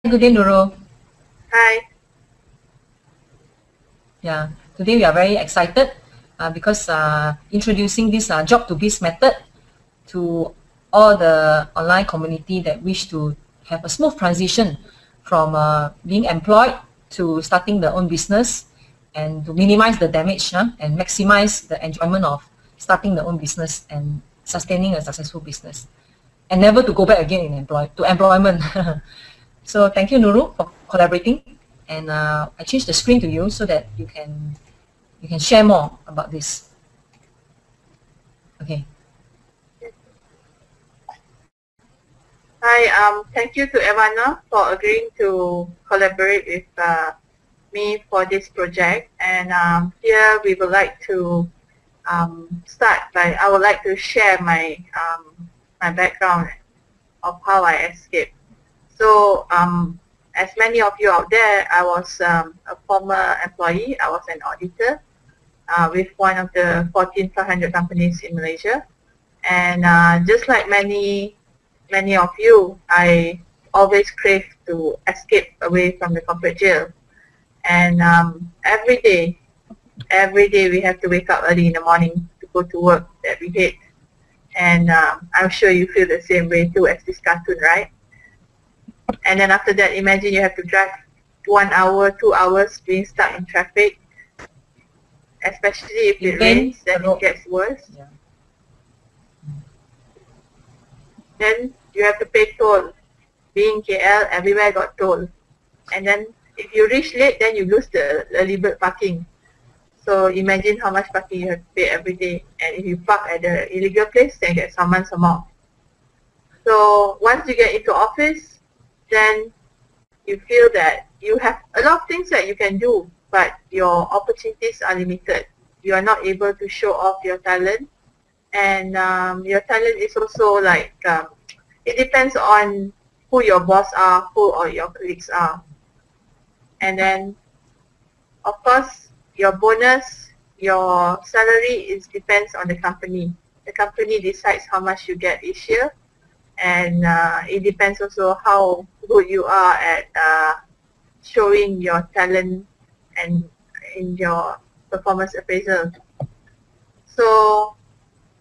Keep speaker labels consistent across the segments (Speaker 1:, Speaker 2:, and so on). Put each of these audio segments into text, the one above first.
Speaker 1: Good day, Nurul.
Speaker 2: Hi.
Speaker 1: Yeah, today we are very excited because introducing this job to biz method to all the online community that wish to have a smooth transition from being employed to starting their own business and to minimize the damage and maximize the enjoyment of starting their own business and sustaining a successful business and never to go back again in employment. So thank you, Nurul, for collaborating. And I changed the screen to you so that you can share more about this. Okay.
Speaker 2: Hi. Thank you to Evana for agreeing to collaborate with me for this project. And here we would like to start by I would like to share my my background of how I escaped. So as many of you out there, I was a former employee. I was an auditor with one of the Fortune 500 companies in Malaysia. And just like many of you, I always crave to escape away from the corporate jail. And every day we have to wake up early in the morning to go to work that we hate. And I'm sure you feel the same way too as this cartoon, right? And then after that, imagine you have to drive 1 hour, 2 hours being stuck in traffic, especially if it rains, then it gets worse.
Speaker 1: Yeah.
Speaker 2: Then you have to pay toll. Being KL, everywhere got toll. And then if you reach late, then you lose the early bird parking. So imagine how much parking you have to pay every day. And if you park at the illegal place, then you get summoned some more. So once you get into office, then you feel that you have a lot of things that you can do, but your opportunities are limited. You are not able to show off your talent. And your talent is also like, it depends on who your boss are, who or your colleagues are. And then, of course, your bonus, your salary depends on the company. The company decides how much you get each year. And it depends also how good you are at showing your talent and in your performance appraisal. So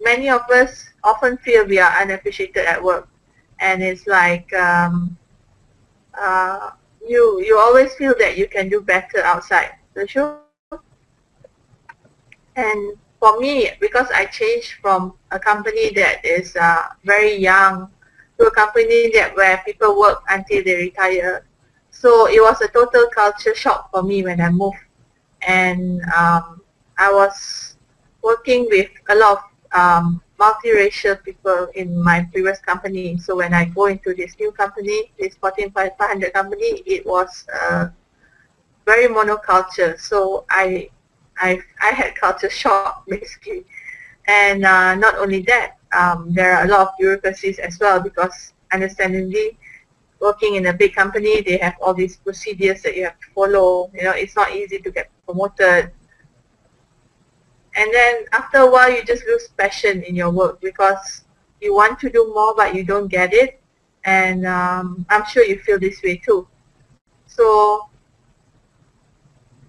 Speaker 2: many of us often feel we are unappreciated at work, and it's like you always feel that you can do better outside, don't you? And for me, because I changed from a company that is very young to a company where people work until they retire, so it was a total culture shock for me when I moved. And I was working with a lot of multiracial people in my previous company. So when I go into this new company, this Fortune 500 company, it was very monoculture. So I had culture shock basically. And not only that, there are a lot of bureaucracies as well, because understandably, working in a big company, they have all these procedures that you have to follow. You know, it's not easy to get promoted. And then after a while, you just lose passion in your work because you want to do more, but you don't get it. And I'm sure you feel this way too. So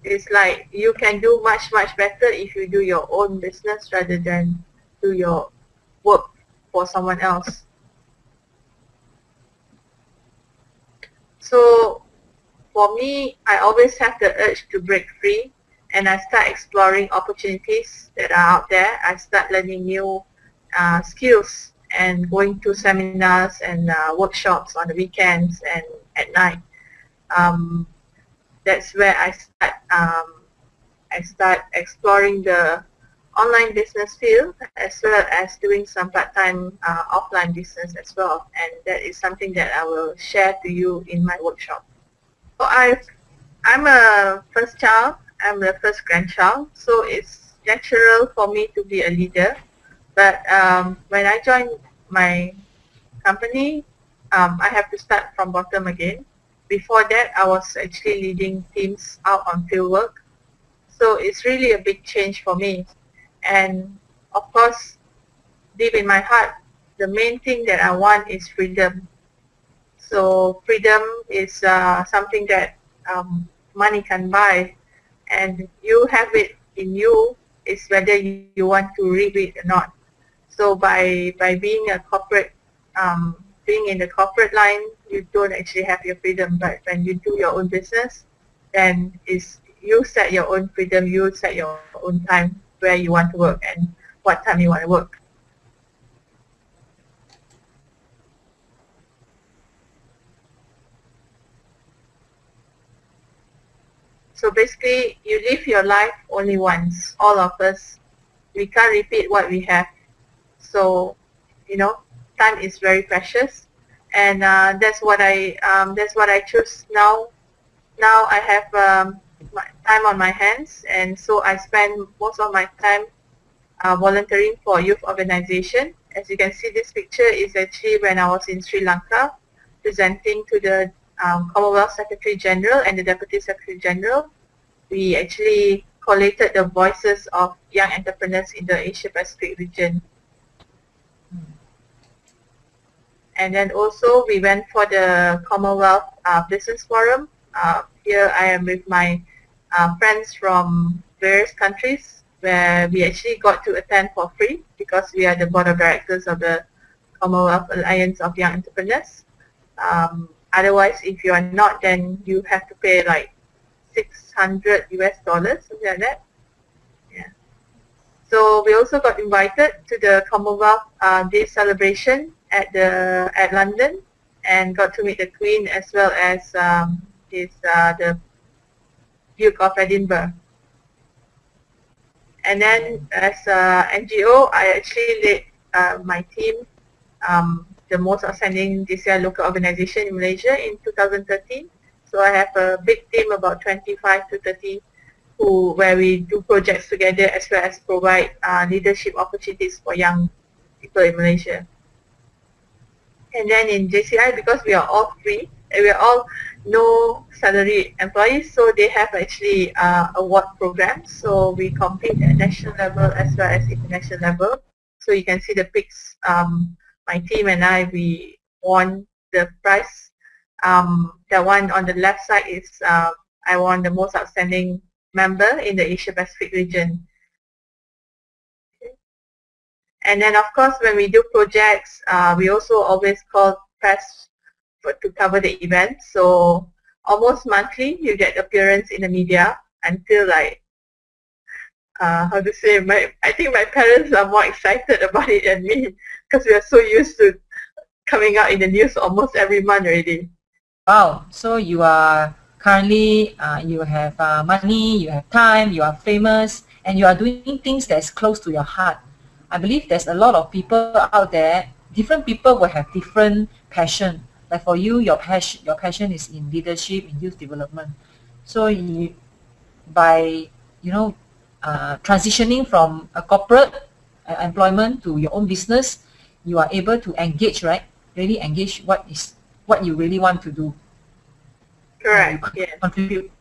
Speaker 2: it's like you can do much better if you do your own business rather than do your work for someone else. So for me, I always have the urge to break free, and I start exploring opportunities that are out there. I start learning new skills and going to seminars and workshops on the weekends and at night. That's where I start exploring the online business field, as well as doing some part-time offline business as well. And that is something that I will share to you in my workshop. So I'm a first child. I'm the first grandchild, so it's natural for me to be a leader. But when I joined my company, I have to start from bottom again. Before that, I was actually leading teams out on field work. So it's really a big change for me. And of course, deep in my heart, the main thing that I want is freedom. So freedom is something that money can buy, and you have it in you. It's whether you want to reap it or not. So by being a corporate, being in the corporate line, you don't actually have your freedom. But when you do your own business, then you set your own freedom. You set your own time where you want to work and what time you want to work. So basically, you live your life only once. All of us, we can't repeat what we have. So, time is very precious, and that's what I choose now. Now I have time on my hands, and so I spend most of my time volunteering for a youth organization. As you can see, this picture is actually when I was in Sri Lanka, presenting to the Commonwealth Secretary General and the Deputy Secretary General. We actually collated the voices of young entrepreneurs in the Asia Pacific region. And then also we went for the Commonwealth Business Forum. Here I am with my friends from various countries, where we actually got to attend for free because we are the board of directors of the Commonwealth Alliance of Young Entrepreneurs. Otherwise, if you are not, then you have to pay like $600 US, something like that. Yeah. So we also got invited to the Commonwealth Day celebration at London, and got to meet the Queen as well as the Duke of Edinburgh. And then as NGO, I actually led my team, the most outstanding DCI local organization in Malaysia in 2013. So I have a big team, about 25 to 30, where we do projects together as well as provide leadership opportunities for young people in Malaysia. And then in JCI, because we are all free, we are all no salary employees, so they have actually award programs. So we compete at national level as well as international level. So you can see the pics. My team and I, we won the prize. The one on the left side is I won the most outstanding member in the Asia Pacific region. Okay. And then of course when we do projects, we also always call press to cover the event. So almost monthly you get appearance in the media until like, how to say, I think my parents are more excited about it than me, because we are so used to coming out in the news almost every month already.
Speaker 1: Wow, so you are currently, you have money, you have time, you are famous, and you are doing things that's close to your heart. I believe there's a lot of people out there, different people will have different passion. Like for you, your passion is in leadership, in youth development. So by transitioning from a corporate employment to your own business, you are able to engage, right? Really engage what you really want to do.
Speaker 2: Correct. Yeah.
Speaker 1: Contribute.